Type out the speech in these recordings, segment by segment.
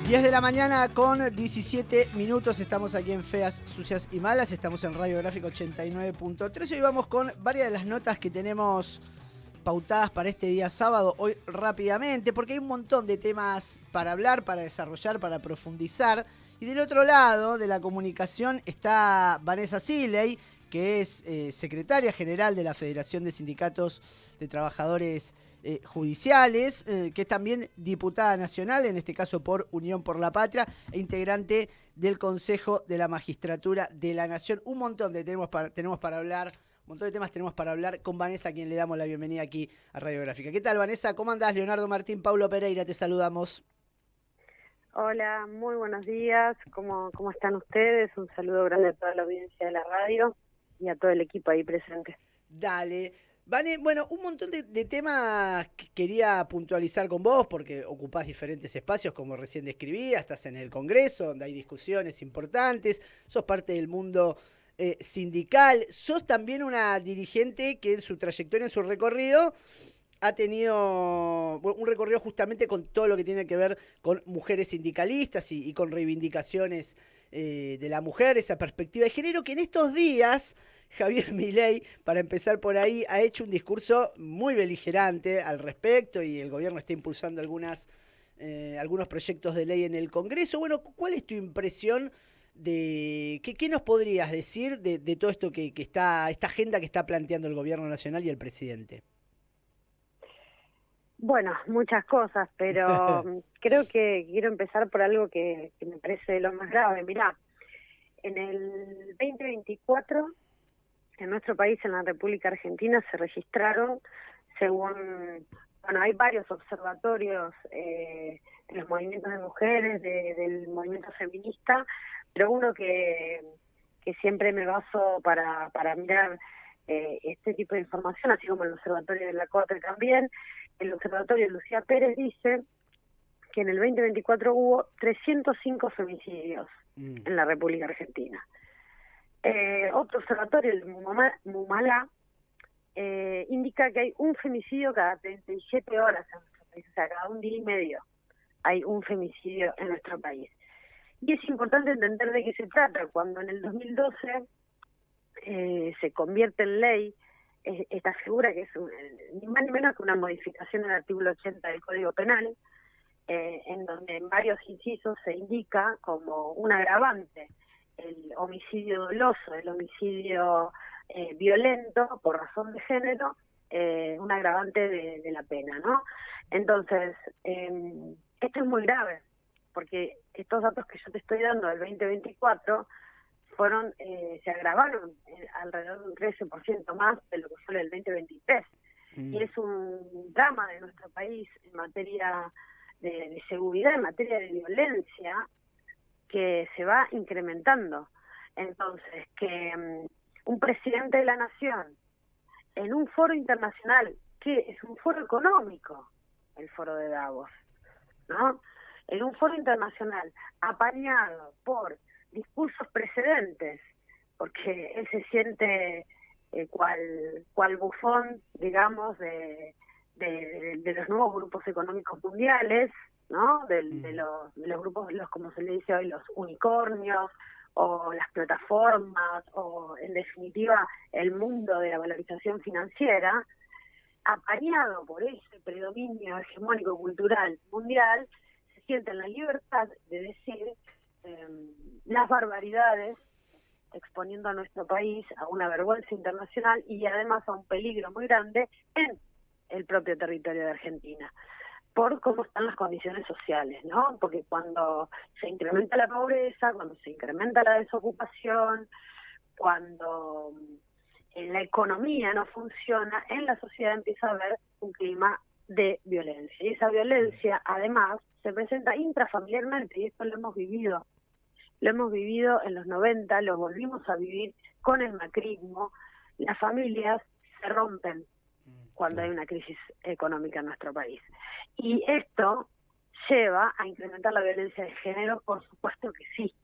10 de la mañana con 17 minutos, estamos aquí en Feas, Sucias y Malas, estamos en Radiográfica 89.3 y hoy vamos con varias de las notas que tenemos pautadas para este día sábado, hoy rápidamente, porque hay un montón de temas para hablar, para desarrollar, para profundizar. Y del otro lado de la comunicación está Vanessa Sibley, que es secretaria general de la Federación de Sindicatos de Trabajadores Judiciales, que es también diputada nacional, en este caso por Unión por la Patria, e integrante del Consejo de la Magistratura de la Nación. Un montón de tenemos para hablar. Un montón de temas tenemos para hablar con Vanessa, a quien le damos la bienvenida aquí a Radiográfica. ¿Qué tal, Vanessa? ¿Cómo andás? Leonardo Martín, Paulo Pereira, te saludamos. Hola, muy buenos días. ¿Cómo están ustedes? Un saludo grande a toda la audiencia de la radio y a todo el equipo ahí presente. Dale. Vane, bueno, un montón de temas que quería puntualizar con vos, porque ocupás diferentes espacios, como recién describías, estás en el Congreso, donde hay discusiones importantes, sos parte del mundo sindical, sos también una dirigente que en su trayectoria, en su recorrido, ha tenido un recorrido justamente con todo lo que tiene que ver con mujeres sindicalistas y con reivindicaciones de la mujer, esa perspectiva de género, que en estos días Javier Milei, para empezar por ahí, ha hecho un discurso muy beligerante al respecto y el gobierno está impulsando algunos proyectos de ley en el Congreso. Bueno, ¿cuál es tu impresión de qué nos podrías decir de todo esto que está, esta agenda que está planteando el gobierno nacional y el presidente? Bueno, muchas cosas, pero creo que quiero empezar por algo que me parece lo más grave. Mirá, en el 2024, en nuestro país, en la República Argentina, se registraron, según, bueno, hay varios observatorios de los movimientos de mujeres, del movimiento feminista, pero uno que siempre me baso para mirar este tipo de información, así como el Observatorio de la Corte también. El Observatorio Lucía Pérez dice que en el 2024 hubo 305 femicidios en la República Argentina. Otro observatorio, el Mumalá, indica que hay un femicidio cada 37 horas en nuestro país, o sea, cada un día y medio hay un femicidio en nuestro país. Y es importante entender de qué se trata. Cuando en el 2012 se convierte en ley esta figura, que es ni más ni menos que una modificación del artículo 80 del Código Penal, en donde en varios incisos se indica como un agravante el homicidio doloso, el homicidio violento por razón de género, un agravante de la pena, ¿no? Entonces, esto es muy grave, porque estos datos que yo te estoy dando del 2024 se agravaron alrededor de un 13% más de lo que fue el 2023. Y es un drama de nuestro país en materia de seguridad, en materia de violencia, que se va incrementando. Entonces, que un presidente de la nación, en un foro internacional, que es un foro económico, el foro de Davos, ¿no? En un foro internacional, apañado por discursos precedentes, porque él se siente cual bufón, digamos, de los nuevos grupos económicos mundiales, ¿no? De los grupos, como se le dice hoy, los unicornios, o las plataformas, o en definitiva el mundo de la valorización financiera, apañado por ese predominio hegemónico cultural mundial, se siente en la libertad de decir las barbaridades, exponiendo a nuestro país a una vergüenza internacional y además a un peligro muy grande en el propio territorio de Argentina, por cómo están las condiciones sociales, ¿no? Porque cuando se incrementa la pobreza, cuando se incrementa la desocupación, cuando la economía no funciona, en la sociedad empieza a haber un clima de violencia. Y esa violencia, además, se presenta intrafamiliarmente, y esto lo hemos vivido en los 90, lo volvimos a vivir con el macrismo. Las familias se rompen cuando hay una crisis económica en nuestro país. Y esto lleva a incrementar la violencia de género, por supuesto que sí.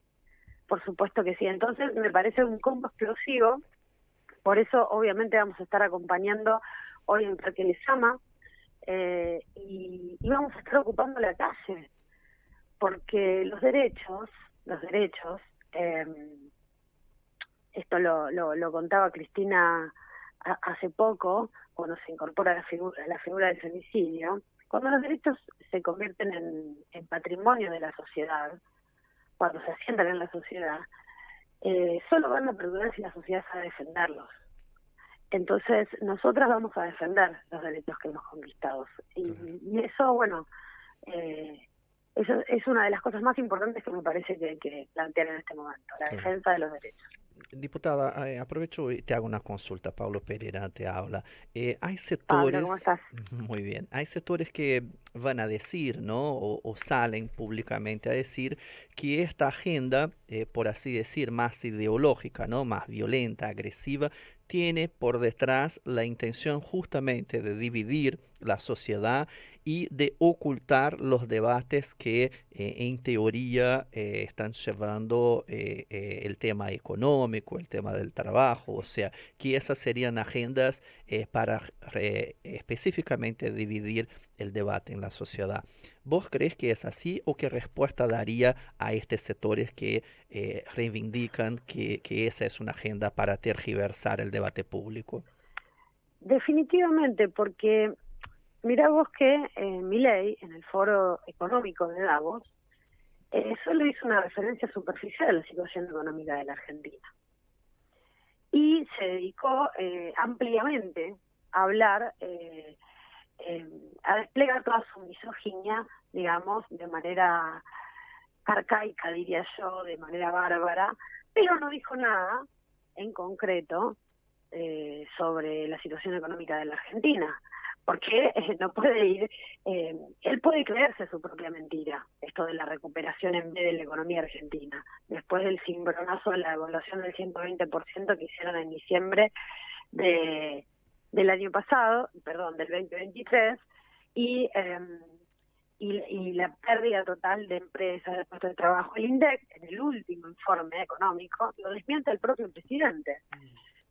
Por supuesto que sí. Entonces, me parece un combo explosivo. Por eso, obviamente, vamos a estar acompañando hoy en Parque Lezama y vamos a estar ocupando la calle. porque los derechos, eh, esto lo contaba Cristina hace poco, cuando se incorpora la figura del femicidio, cuando los derechos se convierten en patrimonio de la sociedad, cuando se asientan en la sociedad, solo van a perdurar si la sociedad sabe defenderlos. Entonces, nosotras vamos a defender los derechos que hemos conquistado. Y eso, bueno, eso es una de las cosas más importantes que me parece que hay que plantear en este momento, la defensa de los derechos. Diputada, aprovecho y te hago una consulta. Pablo Pereira te habla. Hay Pablo, ¿cómo sectores, estás? muy bien, hay sectores que van a decir, ¿no? O salen públicamente a decir que esta agenda, por así decir, más ideológica, ¿no? Más violenta, agresiva, tiene por detrás la intención justamente de dividir la sociedad y de ocultar los debates que en teoría están llevando el tema económico, el tema del trabajo, o sea, que esas serían agendas para específicamente dividir el debate en la sociedad. ¿Vos crees que es así o qué respuesta daría a estos sectores que reivindican que esa es una agenda para tergiversar el debate público? Definitivamente, porque mirá vos que Milei, en el foro económico de Davos, solo hizo una referencia superficial a la situación económica de la Argentina. Y se dedicó ampliamente a hablar, a desplegar toda su misoginia, digamos, de manera arcaica, diría yo, de manera bárbara, pero no dijo nada en concreto sobre la situación económica de la Argentina, porque no puede ir, él puede creerse su propia mentira, esto de la recuperación en vez de la economía argentina, después del cimbronazo de la evaluación del 120% que hicieron en diciembre del año pasado, perdón, del 2023, y la pérdida total de empresas, de puestos de trabajo. El INDEC, en el último informe económico, lo desmiente el propio presidente,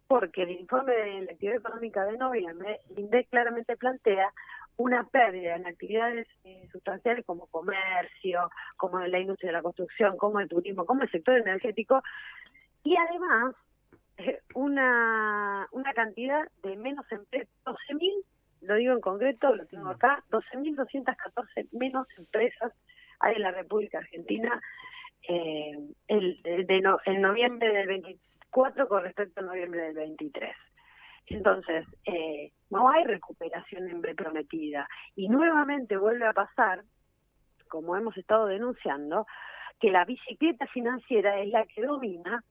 porque el informe de la actividad económica de noviembre, el INDEC claramente plantea una pérdida en actividades sustanciales como comercio, como la industria de la construcción, como el turismo, como el sector energético, y además una cantidad de menos empresas, 12.000, lo digo en concreto, lo tengo acá, 12.214 menos empresas hay en la República Argentina en noviembre del 24 con respecto a noviembre del 23. Entonces, no hay recuperación en B prometida. Y nuevamente vuelve a pasar, como hemos estado denunciando, que la bicicleta financiera es la que domina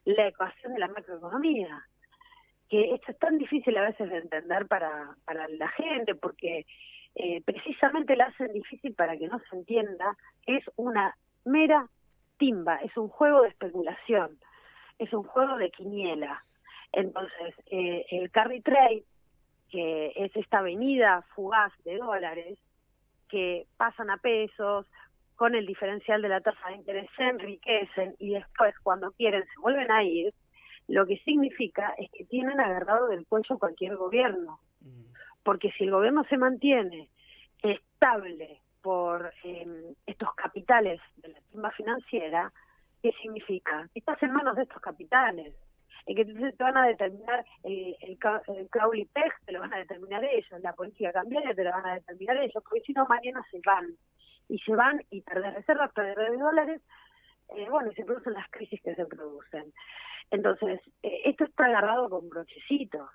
la ecuación de la macroeconomía. Que esto es tan difícil a veces de entender para la gente, porque precisamente la hacen difícil para que no se entienda que es una mera timba, es un juego de especulación, es un juego de quiniela. Entonces, el carry trade, que es esta avenida fugaz de dólares que pasan a pesos, con el diferencial de la tasa de interés se enriquecen y después cuando quieren se vuelven a ir, lo que significa es que tienen agarrado del cuello cualquier gobierno. Porque si el gobierno se mantiene estable por estos capitales de la timba financiera, ¿qué significa? Estás en manos de estos capitales. Que te van a determinar el Crowley Peg, te lo van a determinar ellos, la política cambiaria te lo van a determinar ellos, porque si no mañana se van. Y se van y perder reservas, perder dólares, bueno, y se producen las crisis que se producen. Entonces, esto está agarrado con brochecitos.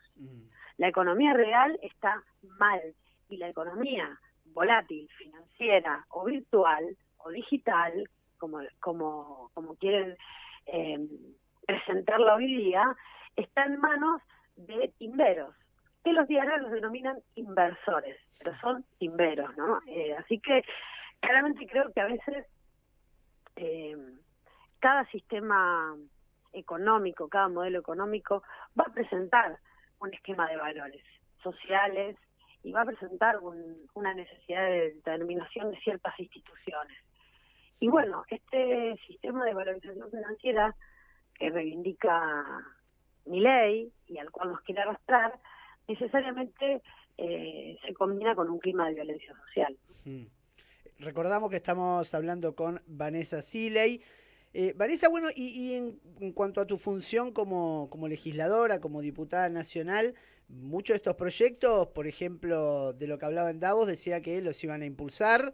La economía real está mal y la economía volátil, financiera o virtual o digital, como quieren presentarla hoy día, está en manos de timberos, que los diarios los denominan inversores, pero son timberos, ¿no? Así que claramente creo que a veces cada sistema económico, cada modelo económico va a presentar un esquema de valores sociales y va a presentar una necesidad de determinación de ciertas instituciones. Y bueno, este sistema de valorización financiera que reivindica Milei y al cual nos quiere arrastrar, necesariamente se combina con un clima de violencia social. Recordamos que estamos hablando con Vanessa Siley. Vanessa, bueno, y en cuanto a tu función como legisladora, como diputada nacional, muchos de estos proyectos, por ejemplo, de lo que hablaba en Davos, decía que los iban a impulsar.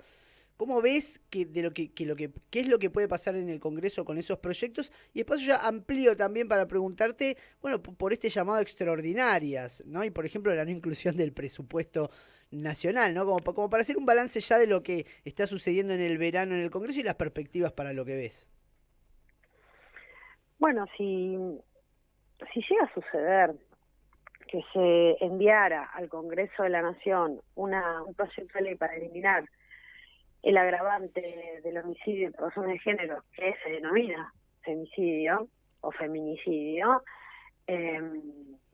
¿Cómo ves qué es lo que puede pasar en el Congreso con esos proyectos? Y después yo ya amplío también para preguntarte, bueno, por este llamado a extraordinarias, ¿no? Y por ejemplo la no inclusión del presupuesto nacional, ¿no? Como para hacer un balance ya de lo que está sucediendo en el verano en el Congreso y las perspectivas para lo que ves. Bueno, si llega a suceder que se enviara al Congreso de la Nación un proyecto de ley para eliminar el agravante del homicidio por razones de género, que se denomina femicidio o feminicidio,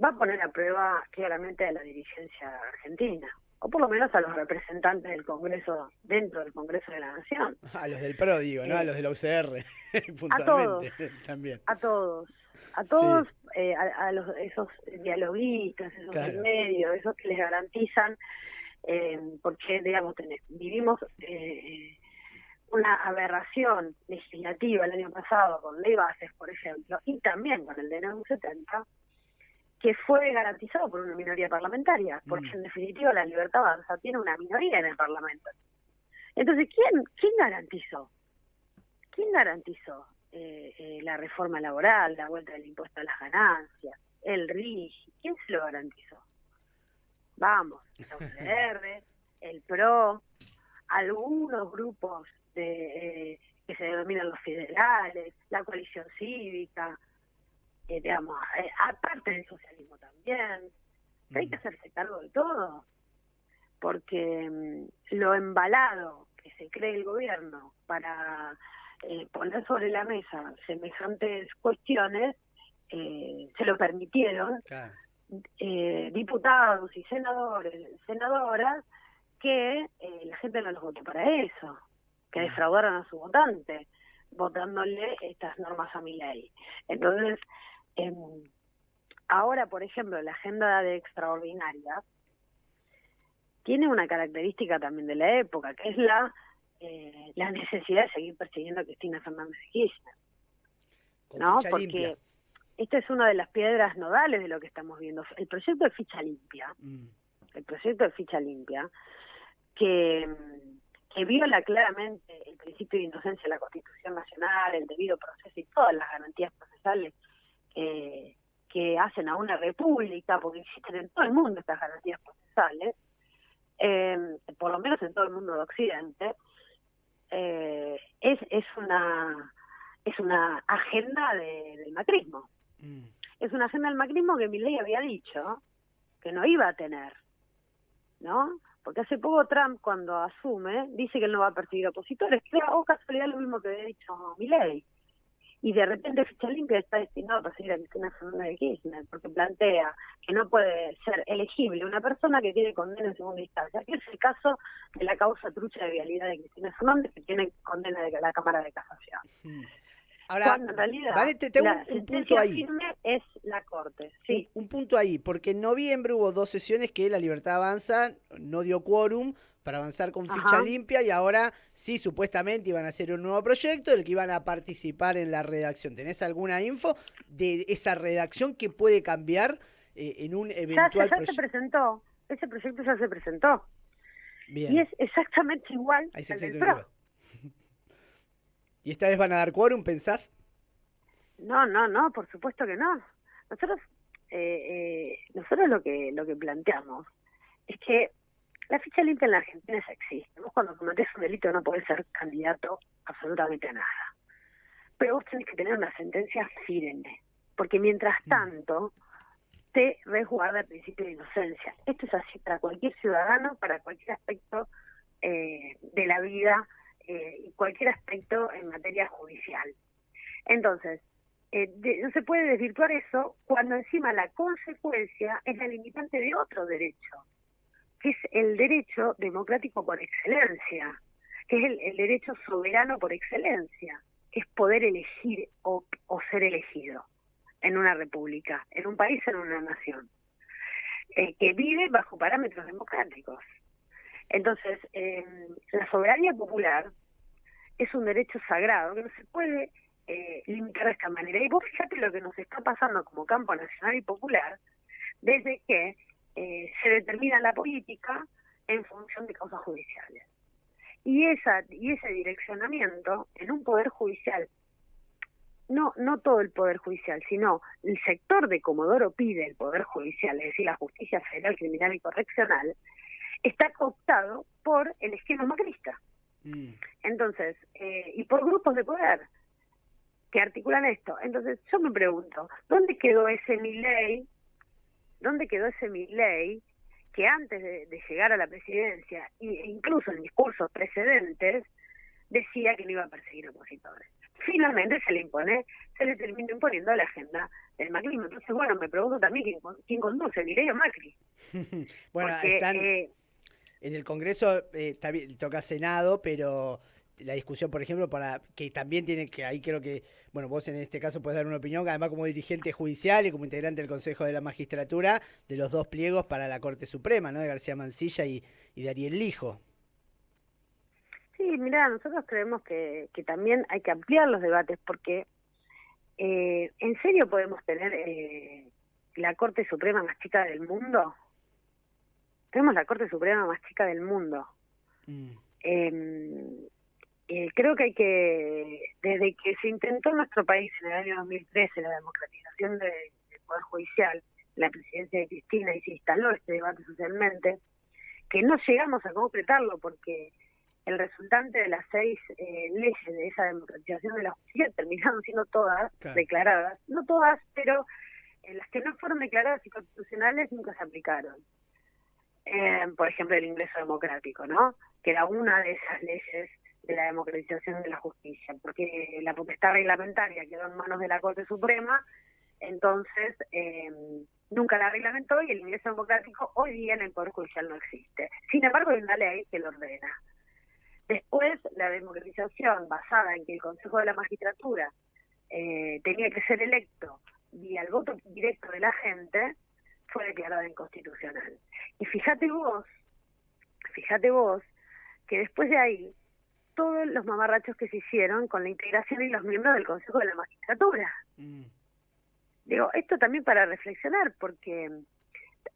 va a poner a prueba claramente a la dirigencia argentina, o por lo menos a los representantes del Congreso, dentro del Congreso de la Nación. A los del PRO, digo, ¿no? A Eh, los de la UCR, a todos, puntualmente, también. a todos, a Sí, todos, esos dialoguistas, esos del claro. medio, esos que les garantizan, porque, digamos, vivimos una aberración legislativa el año pasado con ley bases, por ejemplo, y también con el DNU 70, que fue garantizado por una minoría parlamentaria, porque Mm, en definitiva la Libertad Avanza tiene una minoría en el Parlamento. Entonces, ¿quién garantizó? ¿Quién garantizó la reforma laboral, la vuelta del impuesto a las ganancias, el RIGI? ¿Quién se lo garantizó? Vamos, la UCR, el PRO, algunos grupos que se denominan los federales, la coalición cívica, digamos, aparte del socialismo también. Hay que hacerse cargo de todo, porque lo embalado que se cree el gobierno para poner sobre la mesa semejantes cuestiones, se lo permitieron claro. diputados y senadoras que la gente no los votó para eso, que defraudaron a su votante votándole estas normas a mi ley. Entonces, ahora, por ejemplo, la agenda de extraordinarias tiene una característica también de la época, que es la necesidad de seguir persiguiendo a Cristina Fernández de Kirchner, Con ¿no? ficha limpia. Porque esta es una de las piedras nodales de lo que estamos viendo. El proyecto de ficha limpia, el proyecto de ficha limpia, que viola claramente el principio de inocencia de la Constitución Nacional, el debido proceso y todas las garantías procesales que hacen a una república, porque existen en todo el mundo estas garantías procesales, por lo menos en todo el mundo de Occidente, es una agenda del macrismo. Es una agenda del macrismo que Milei había dicho que no iba a tener, ¿no? Porque hace poco Trump, cuando asume, dice que él no va a perseguir opositores, que era, casualidad, lo mismo que había dicho Milei. Y de repente ficha limpia está destinado a perseguir a Cristina Fernández de Kirchner, porque plantea que no puede ser elegible una persona que tiene condena en segunda instancia, que es el caso de la causa trucha de vialidad de Cristina Fernández, que tiene condena de la Cámara de Casación. Ahora, Cuando en realidad vale, te hago la un punto sentencia ahí. firme es la Corte, sí. Un punto ahí, porque en noviembre hubo 2 sesiones que la Libertad Avanza no dio quórum para avanzar con ficha Ajá. limpia y ahora sí, supuestamente iban a hacer un nuevo proyecto del que iban a participar en la redacción. ¿Tenés alguna info de esa redacción que puede cambiar en un eventual Ya se proyecto? presentó, ese proyecto ya se presentó. Bien, Y es exactamente igual ahí es al del exactamente PRO. igual. ¿Y esta vez van a dar quórum, pensás? No, por supuesto que no. Nosotros lo que planteamos es que la ficha limpia en la Argentina ya existe. Vos cuando cometés un delito no podés ser candidato absolutamente a nada. Pero vos tenés que tener una sentencia firme, porque mientras tanto te resguarda el principio de inocencia. Esto es así para cualquier ciudadano, para cualquier aspecto de la vida y cualquier aspecto en materia judicial. Entonces, no se puede desvirtuar eso cuando encima la consecuencia es la limitante de otro derecho, que es el derecho democrático por excelencia, que es el derecho soberano por excelencia, que es poder elegir o ser elegido en una república, en un país, en una nación, que vive bajo parámetros democráticos. Entonces, la soberanía popular es un derecho sagrado que no se puede limitar de esta manera. Y vos fíjate lo que nos está pasando como campo nacional y popular desde que se determina la política en función de causas judiciales. Y ese direccionamiento en un poder judicial, no todo el poder judicial, sino el sector de Comodoro pide el poder judicial, es decir, la justicia federal, criminal y correccional, está cooptado por el esquema macrista. Entonces, y por grupos de poder que articulan esto. Entonces, yo me pregunto, ¿dónde quedó ese Milei? ¿Dónde quedó ese Milei que antes de llegar a la presidencia, e incluso en discursos precedentes, decía que no iba a perseguir opositores? Finalmente se le terminó imponiendo la agenda del macrismo. Entonces, bueno, me pregunto también quién conduce, Milei o Macri. Bueno, Porque, están en el Congreso, toca Senado, pero la discusión, por ejemplo, para que también tiene que, ahí creo que, bueno, vos en este caso puedes dar una opinión, además como dirigente judicial y como integrante del Consejo de la Magistratura, de los dos pliegos para la Corte Suprema, ¿no? De García Mansilla y de Ariel Lijo. sí, mirá, nosotros creemos que también hay que ampliar los debates porque ¿en serio podemos tener la Corte Suprema más chica del mundo? Tenemos la Corte Suprema más chica del mundo. Creo que desde que se intentó en nuestro país en el año 2013 la democratización del Poder Judicial, la presidencia de Cristina, y se instaló este debate socialmente, que no llegamos a concretarlo porque el resultante de las 6 leyes de esa democratización de la justicia terminaron siendo todas declaradas, no todas, pero las que no fueron declaradas inconstitucionales nunca se aplicaron. Por ejemplo, el ingreso democrático, ¿no? Que era una de esas leyes de la democratización de la justicia, porque la potestad reglamentaria quedó en manos de la Corte Suprema, entonces nunca la reglamentó y el ingreso democrático hoy día en el Poder Judicial no existe. Sin embargo, hay una ley que lo ordena. Después, la democratización basada en que el Consejo de la Magistratura tenía que ser electo vía el voto directo de la gente, fue declarada inconstitucional. Y fíjate vos que después de ahí, todos los mamarrachos que se hicieron con la integración y los miembros del Consejo de la Magistratura. Digo, esto también para reflexionar, porque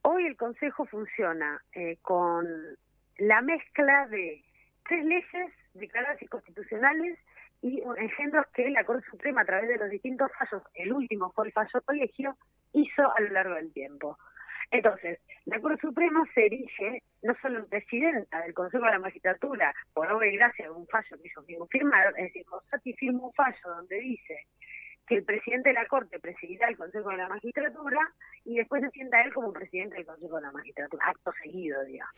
hoy el Consejo funciona con la mezcla de 3 leyes declaradas inconstitucionales y engendros que la Corte Suprema, a través de los distintos fallos, el último fue el fallo colegio, hizo a lo largo del tiempo. Entonces, la Corte Suprema se erige no solo en presidenta del Consejo de la Magistratura, por obra y gracia de un fallo que ellos mismos firmaron, es decir, Fossati firma un fallo donde dice que el presidente de la Corte presidirá el Consejo de la Magistratura y después se sienta él como presidente del Consejo de la Magistratura, acto seguido, digamos.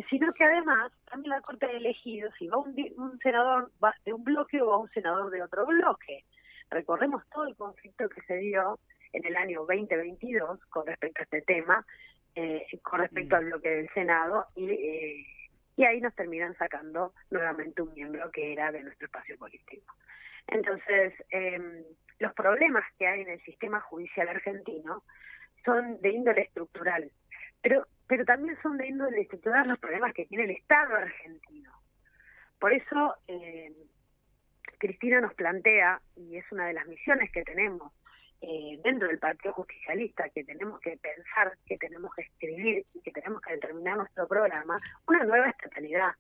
Sino que además, también la Corte ha elegido si va un senador va de un bloque o va un senador de otro bloque. Recordemos todo el conflicto que se dio en el año 2022 con respecto a este tema, con respecto al bloque del Senado, y ahí nos terminan sacando nuevamente un miembro que era de nuestro espacio político. Entonces, los problemas que hay en el sistema judicial argentino son de índole estructural, pero también son de índole estructural los problemas que tiene el Estado argentino. Por eso, Cristina nos plantea, y es una de las misiones que tenemos dentro del Partido Justicialista, que tenemos que pensar, que tenemos que escribir y que tenemos que determinar nuestro programa, una nueva estatalidad.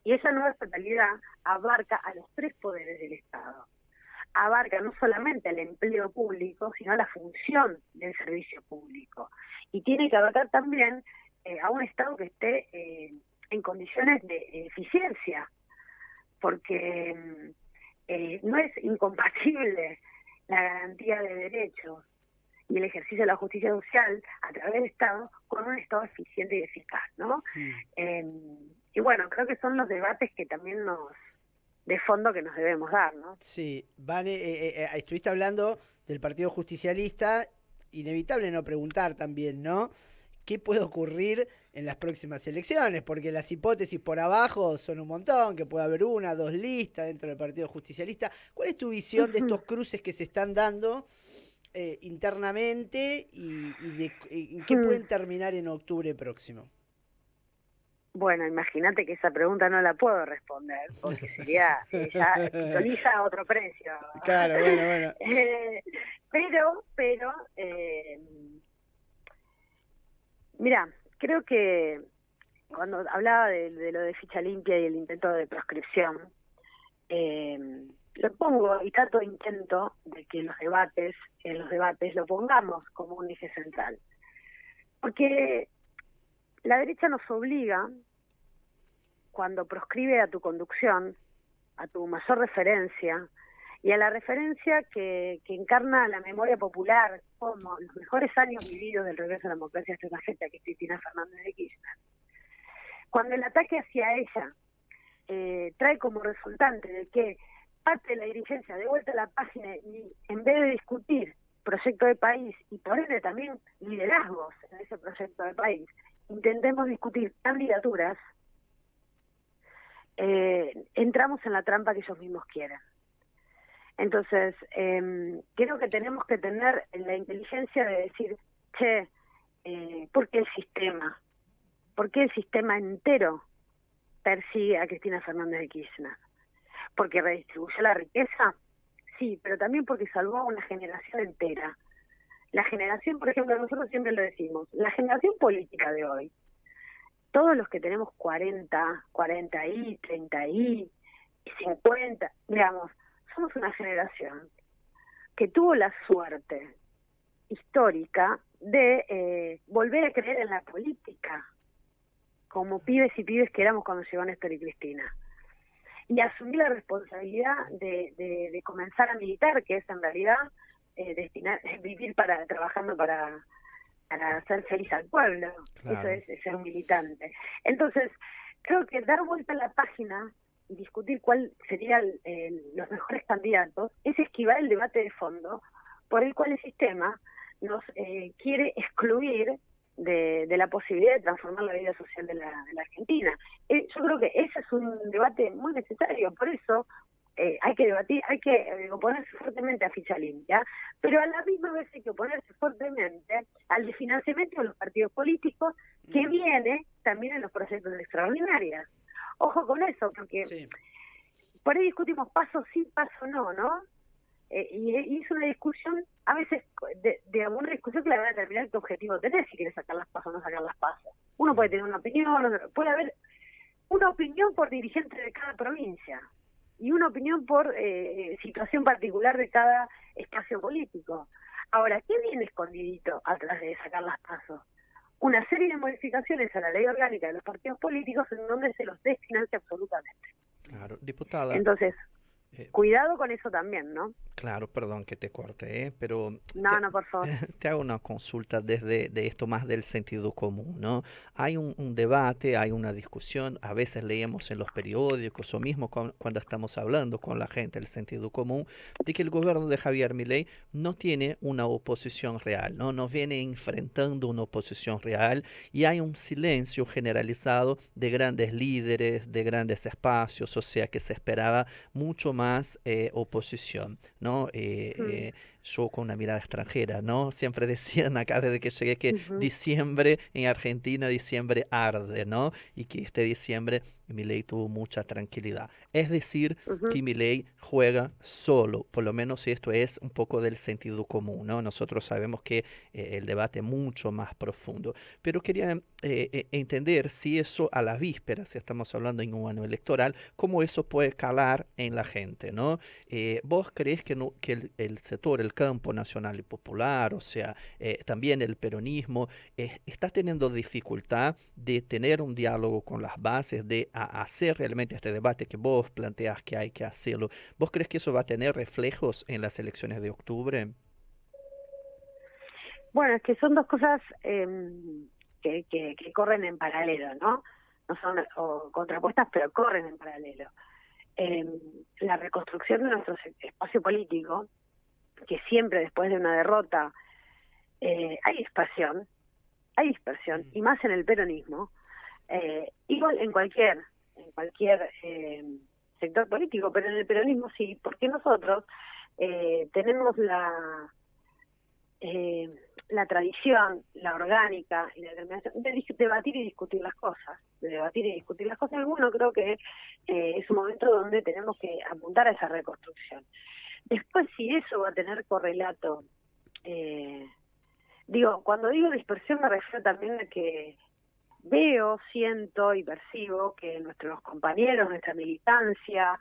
Y esa nueva estatalidad abarca a los 3 poderes del Estado. Abarca no solamente el empleo público, sino la función del servicio público. Y tiene que abarcar también a un Estado que esté en condiciones de eficiencia, porque no es incompatible la garantía de derechos y el ejercicio de la justicia social a través del Estado con un Estado eficiente y eficaz, ¿no? Y bueno, creo que son los debates que también de fondo que nos debemos dar, ¿no? Sí, estuviste hablando del Partido Justicialista, inevitable no preguntar también, ¿no? ¿Qué puede ocurrir en las próximas elecciones? Porque las hipótesis por abajo son un montón, que puede haber 1, 2 listas dentro del Partido Justicialista. ¿Cuál es tu visión de estos cruces que se están dando internamente y en qué pueden terminar en octubre próximo? Bueno, imagínate que esa pregunta no la puedo responder, porque sería, ya pistoliza a otro precio. Claro, bueno. Eh, pero, mira, creo que cuando hablaba de lo de ficha limpia y el intento de proscripción, eh, lo pongo y intento de que en los debates lo pongamos como un eje central. Porque la derecha nos obliga, cuando proscribe a tu conducción, a tu mayor referencia, y a la referencia que encarna la memoria popular como los mejores años vividos del regreso a la democracia de esta gente, que es Cristina Fernández de Kirchner. Cuando el ataque hacia ella trae como resultante de que parte de la dirigencia de vuelta a la página y en vez de discutir proyecto de país y por ende también liderazgos en ese proyecto de país, intentemos discutir candidaturas, entramos en la trampa que ellos mismos quieren. Entonces, creo que tenemos que tener la inteligencia de decir, che, ¿por qué el sistema? ¿Por qué el sistema entero persigue a Cristina Fernández de Kirchner? ¿Porque redistribuyó la riqueza? Sí, pero también porque salvó a una generación entera. La generación, por ejemplo, nosotros siempre lo decimos, la generación política de hoy, todos los que tenemos 40 y 30 y 50, digamos, somos una generación que tuvo la suerte histórica de volver a creer en la política, como pibes y pibes que éramos cuando llegó Néstor y Cristina. Y asumir la responsabilidad de comenzar a militar, que es en realidad vivir trabajando para hacer feliz al pueblo. Claro. Eso es ser un militante. Entonces, creo que dar vuelta a la página y discutir cuál serían los mejores candidatos es esquivar el debate de fondo por el cual el sistema nos quiere excluir de la posibilidad de transformar la vida social de la Argentina. Yo creo que ese es un debate muy necesario, por eso hay que debatir, hay que oponerse fuertemente a ficha limpia, pero a la misma vez hay que oponerse fuertemente al desfinanciamiento de los partidos políticos que viene también en los proyectos extraordinarios. Ojo con eso, porque Sí. por ahí discutimos paso sí, paso no, ¿no? Y es una discusión, a veces, de una discusión que la va a determinar qué objetivo tenés, si quieres sacar las pasos o no sacar las pasos. Uno puede tener una opinión, puede haber una opinión por dirigente de cada provincia y una opinión por situación particular de cada espacio político. Ahora, ¿qué viene escondidito atrás de sacar las pasos? Una serie de modificaciones a la ley orgánica de los partidos políticos en donde se los desfinancia absolutamente. Claro, diputada. Entonces, cuidado con eso también, ¿no? Claro, perdón que te corte, pero No, por favor. te hago una consulta desde de esto más del sentido común, ¿no? Hay un debate, hay una discusión, a veces leemos en los periódicos o mismo cuando estamos hablando con la gente del sentido común, de que el gobierno de Javier Milei no tiene una oposición real, ¿no? No viene enfrentando una oposición real y hay un silencio generalizado de grandes líderes, de grandes espacios, o sea que se esperaba mucho más oposición, ¿no? Yo con una mirada extranjera, ¿no? Siempre decían acá desde que llegué que diciembre en Argentina, diciembre arde, ¿no? Y que este diciembre Milei tuvo mucha tranquilidad. Es decir, que Milei juega solo, por lo menos esto es un poco del sentido común, ¿no? Nosotros sabemos que el debate es mucho más profundo, pero quería entender si eso a la víspera, si estamos hablando en un año electoral, cómo eso puede calar en la gente, ¿no? ¿Vos crees que, no, que el sector, el campo nacional y popular, o sea, también el peronismo, está teniendo dificultad de tener un diálogo con las bases, de hacer realmente este debate que vos planteas que hay que hacerlo? ¿Vos crees que eso va a tener reflejos en las elecciones de octubre? Bueno, es que son dos cosas que corren en paralelo, ¿no? No son contrapuestas, pero corren en paralelo. La reconstrucción de nuestro espacio político, que siempre después de una derrota hay dispersión, y más en el peronismo, igual en cualquier sector político, pero en el peronismo sí, porque nosotros tenemos la tradición, la orgánica y la determinación de debatir y discutir las cosas, y bueno, creo que es un momento donde tenemos que apuntar a esa reconstrucción. Después, si eso va a tener correlato, cuando digo dispersión me refiero también a que veo, siento y percibo que nuestros compañeros, nuestra militancia,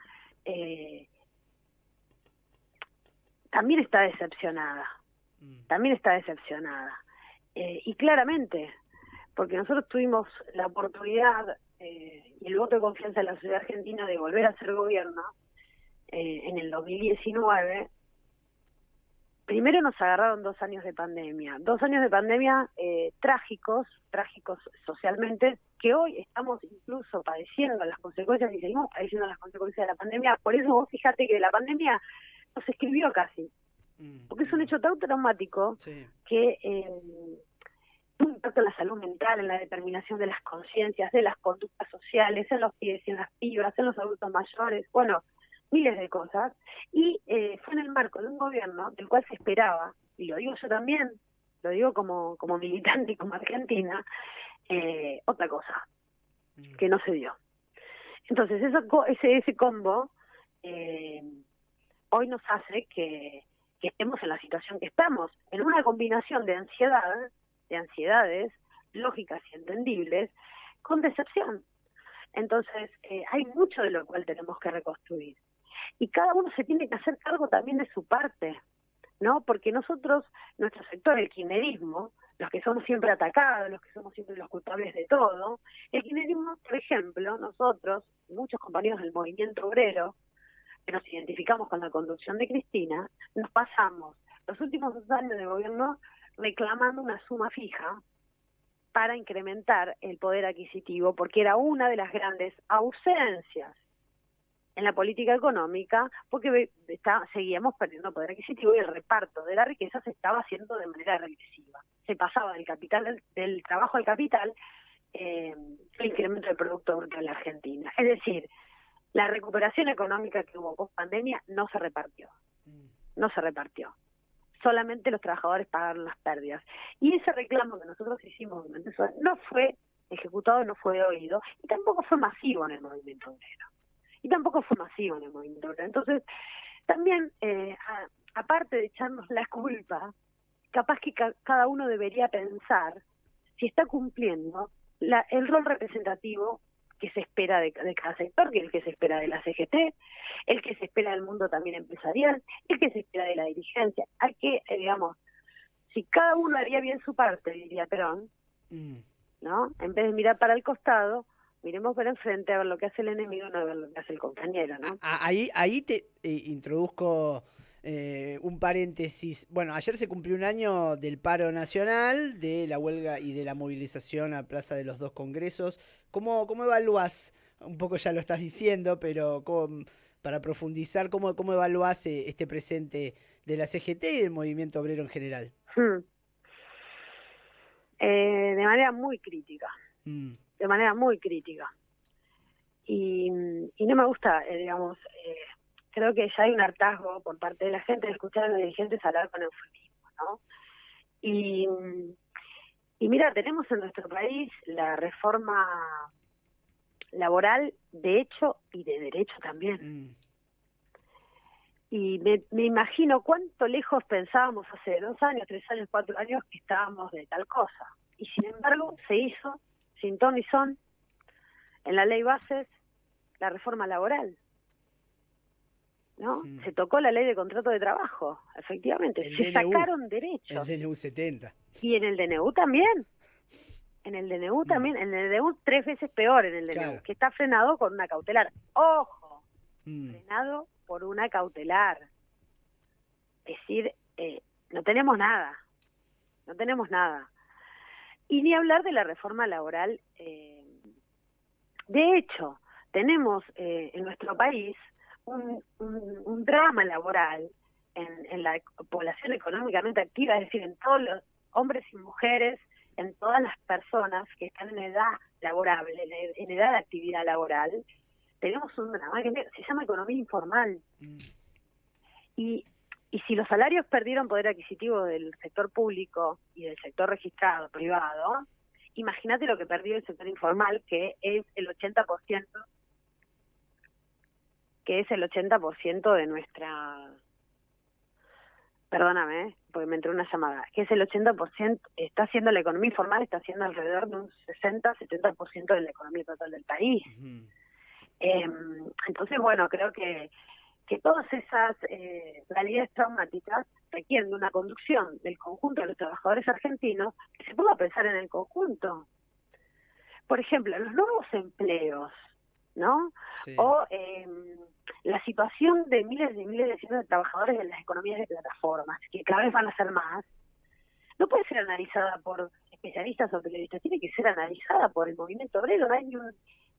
también está decepcionada. Y claramente, porque nosotros tuvimos la oportunidad y el voto de confianza de la sociedad argentina de volver a ser gobierno en el 2019. Primero nos agarraron 2 años de pandemia, trágicos socialmente, que hoy estamos incluso padeciendo las consecuencias y seguimos padeciendo las consecuencias de la pandemia. Por eso vos fíjate que la pandemia no se escribió casi, porque es un hecho tan traumático que un impacto en la salud mental, en la determinación de las conciencias, de las conductas sociales, en los pibes y en las pibas, en los adultos mayores, bueno, miles de cosas, y fue en el marco de un gobierno del cual se esperaba, y lo digo yo también, lo digo como militante y como argentina, otra cosa, que no se dio. Entonces ese combo hoy nos hace que estemos en la situación que estamos, en una combinación de ansiedades lógicas y entendibles, con decepción. Entonces hay mucho de lo cual tenemos que reconstruir. Y cada uno se tiene que hacer cargo también de su parte, ¿no? Porque nosotros, nuestro sector, el kirchnerismo, los que somos siempre atacados, los que somos siempre los culpables de todo, el kirchnerismo, por ejemplo, nosotros, muchos compañeros del movimiento obrero, que nos identificamos con la conducción de Cristina, nos pasamos los últimos 2 años de gobierno reclamando una suma fija para incrementar el poder adquisitivo, porque era una de las grandes ausencias en la política económica, porque seguíamos perdiendo poder adquisitivo y el reparto de la riqueza se estaba haciendo de manera regresiva. Se pasaba del trabajo al capital, el incremento del Producto Bruto de la Argentina. Es decir, la recuperación económica que hubo post pandemia no se repartió. Solamente los trabajadores pagaron las pérdidas. Y ese reclamo que nosotros hicimos durante eso no fue ejecutado, no fue oído, y tampoco fue masivo en el movimiento obrero. Entonces, también, aparte de echarnos la culpa, capaz que cada uno debería pensar si está cumpliendo el rol representativo que se espera de cada sector, que es el que se espera de la CGT, el que se espera del mundo también empresarial, el que se espera de la dirigencia. Hay que, si cada uno haría bien su parte, diría Perón, ¿no? En vez de mirar para el costado, miremos para enfrente a ver lo que hace el enemigo, no a ver lo que hace el compañero, ¿no? Ahí te introduzco un paréntesis. Bueno, ayer se cumplió 1 año del paro nacional, de la huelga y de la movilización a plaza de los 2 congresos. ¿Cómo evaluás? Un poco ya lo estás diciendo, pero para profundizar, ¿cómo evaluás este presente de la CGT y del movimiento obrero en general? De manera muy crítica. Y no me gusta, creo que ya hay un hartazgo por parte de la gente de escuchar a los dirigentes hablar con eufemismo, ¿no? Y mira, tenemos en nuestro país la reforma laboral de hecho y de derecho también. Y me imagino cuánto lejos pensábamos hace 2 años, 3 años, 4 años que estábamos de tal cosa. Y sin embargo se hizo sin ton ni son en la ley bases la reforma laboral, ¿no? Se tocó la ley de contrato de trabajo, efectivamente, se sacaron derechos. El DNU 70. Y en el DNU también. En el DNU 3 veces peor en el DNU, claro, que está frenado con una cautelar. ¡Ojo! Frenado por una cautelar. Es decir, no tenemos nada. Y ni hablar de la reforma laboral. De hecho, tenemos en nuestro país un drama laboral en la población económicamente activa, es decir, en todos los hombres y mujeres, en todas las personas que están en edad laborable, en edad de actividad laboral. Tenemos un drama que se llama economía informal. Y Y si los salarios perdieron poder adquisitivo del sector público y del sector registrado privado, imagínate lo que perdió el sector informal, que es el 80%, de nuestra... Perdóname, porque me entró una llamada. Que es el 80%, está haciendo la economía informal, está haciendo alrededor de un 60-70% de la economía total del país. Ujú. Entonces, bueno, creo que todas esas realidades traumáticas requieren de una conducción del conjunto de los trabajadores argentinos que se ponga a pensar en el conjunto. Por ejemplo, los nuevos empleos, ¿no? Sí. O la situación de miles y miles de cientos de trabajadores en las economías de plataformas, que cada vez van a ser más, no puede ser analizada por especialistas o periodistas, tiene que ser analizada por el movimiento obrero. No hay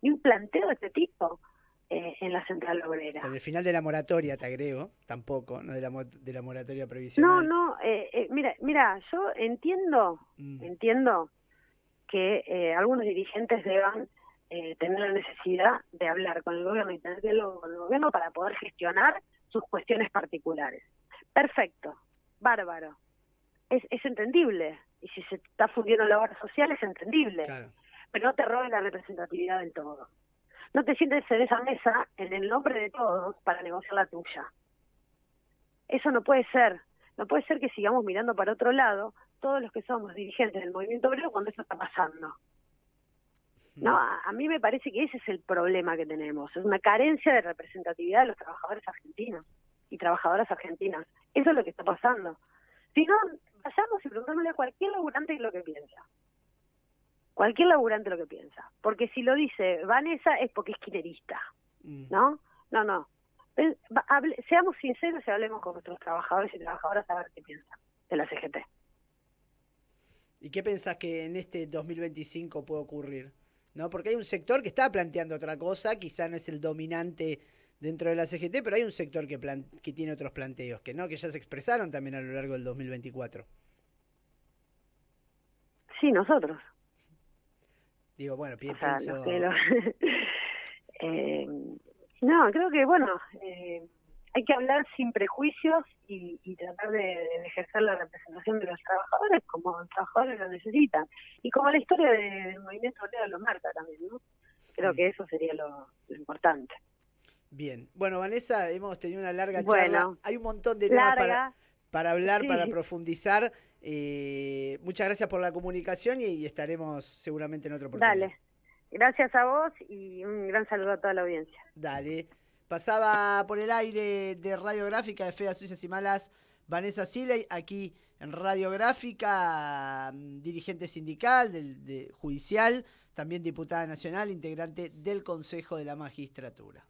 ni un planteo de este tipo en la central obrera. Con el final de la moratoria, te agrego, tampoco, ¿no? De la moratoria No, previsional. mira, yo entiendo que algunos dirigentes deban tener la necesidad de hablar con el gobierno y tener diálogo con el gobierno para poder gestionar sus cuestiones particulares. Perfecto, bárbaro, es entendible, y si se está fundiendo la obra social es entendible, Claro. pero no te robes la representatividad del todo. No te sientes en esa mesa en el nombre de todos para negociar la tuya. Eso no puede ser. No puede ser que sigamos mirando para otro lado todos los que somos dirigentes del movimiento obrero cuando eso está pasando. No, a mí me parece que ese es el problema que tenemos. Es una carencia de representatividad de los trabajadores argentinos y trabajadoras argentinas. Eso es lo que está pasando. Si no, vayamos y preguntémosle a cualquier laburante lo que piensa. Cualquier laburante lo que piensa. Porque si lo dice Vanessa es porque es kirchnerista. ¿No? No. Seamos sinceros y hablemos con nuestros trabajadores y trabajadoras a ver qué piensan de la CGT. ¿Y qué pensás que en este 2025 puede ocurrir? ¿No? Porque hay un sector que está planteando otra cosa, quizá no es el dominante dentro de la CGT, pero hay un sector que tiene otros planteos, que no, que ya se expresaron también a lo largo del 2024. Sí, nosotros. Digo, bueno, O sea, pienso... no, creo que, bueno, hay que hablar sin prejuicios y tratar de ejercer la representación de los trabajadores como los trabajadores lo necesitan. Y como la historia del movimiento obrero lo marca también, ¿no? Creo que eso sería lo importante. Bien. Bueno, Vanessa, hemos tenido una larga charla. Bueno, Hay un montón de temas para hablar, sí. para profundizar. Muchas gracias por la comunicación y estaremos seguramente en otra oportunidad. Dale. Gracias a vos y un gran saludo a toda la audiencia. Dale. Pasaba por el aire de Radiográfica de Feas Sucias y Malas Vanessa Siley, aquí en Radiográfica, dirigente sindical, judicial, también diputada nacional, integrante del Consejo de la Magistratura.